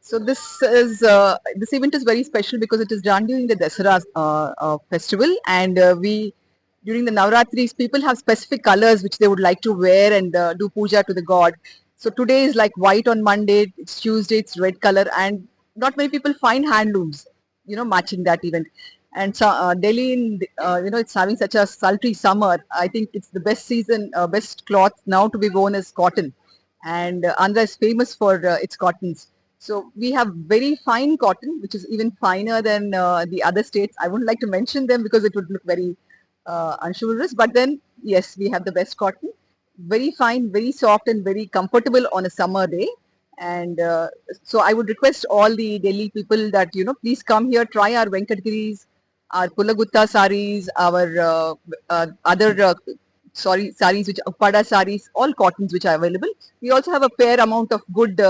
So this event is very special because it is done during the Dasara festival, and we during the Navratris people have specific colors which they would like to wear and do puja to the god. So today is like white on Monday, it's Tuesday, it's red color, and not many people find handlooms, matching that event. And so Delhi, it's having such a sultry summer. I think it's the best season, best cloth now to be worn is cotton, and Andhra is famous for its cottons. So we have very fine cotton, which is even finer than the other states. I wouldn't like to mention them because it would look very unchivalrous. But then, yes, we have the best cotton, very fine, very soft, and very comfortable on a summer day. And so I would request all the Delhi people that please come here, try our Venkatgiris, our Pulagutta saris, our other saris which Uppada saris, all cottons which are available. We also have a fair amount of good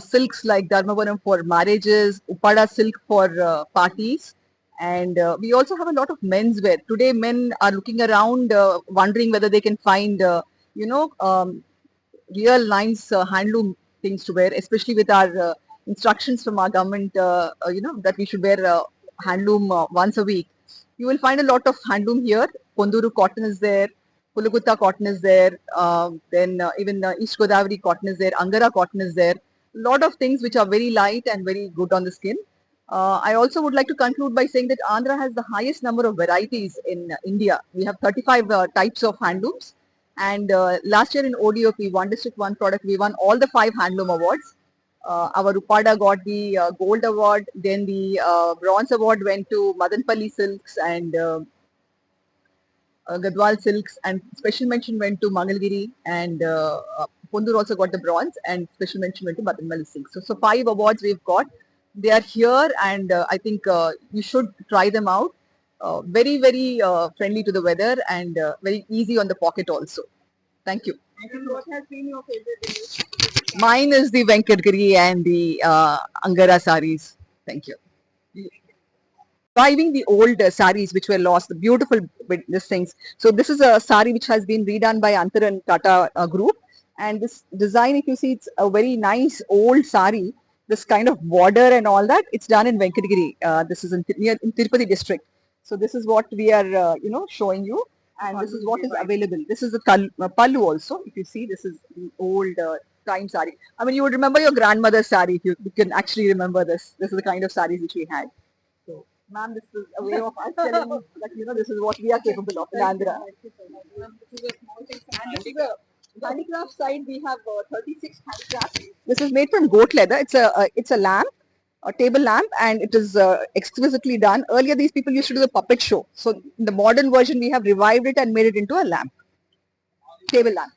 silks like Dharmavaram for marriages, Uppada silk for parties, and we also have a lot of menswear. Today, men are looking around, wondering whether they can find, you know, um, real nice handloom things to wear, especially with our instructions from our government, that we should wear handloom once a week. You will find a lot of handloom here. Konduru cotton is there, Pulagutta cotton is there, then even East Godavari cotton is there, Angara cotton is there. A lot of things which are very light and very good on the skin. I also would like to conclude by saying that Andhra has the highest number of varieties in India. We have 35 types of handlooms. And last year in ODOP, One District, One Product, we won all the 5 handloom awards. Our Upada got the gold award. Then the bronze award went to Madanpalli Silks and Gadwal Silks. And special mention went to Mangalgiri. And Pondur also got the bronze. And special mention went to Madanpalli Silks. So 5 awards we've got. They are here, and I think you should try them out. Very, very friendly to the weather and very easy on the pocket also. Thank you. And what has been your favorite? Mine is the Venkatgiri and the Angara saris. Thank you. Reviving the old saris which were lost, the beautiful these things. So this is a sari which has been redone by Antar and Tata group. And this design, if you see, it's a very nice old sari. This kind of border and all that, it's done in Venkatgiri. This is in Tirupati district. So this is what we are, showing you. And this is what is available. This is the pallu also. If you see, this is the old time sari. I mean, you would remember your grandmother's sari if you can actually remember this. This is the kind of saris which we had. So, ma'am, this is a way of us telling you that this is what we are capable of in Andhra. This is a small thing. And this is a handicraft side. We have 36 handicrafts. This is made from goat leather. It's a lamp, a table lamp, and it is exquisitely done. Earlier, these people used to do the puppet show. So, in the modern version, we have revived it and made it into a lamp, table lamp.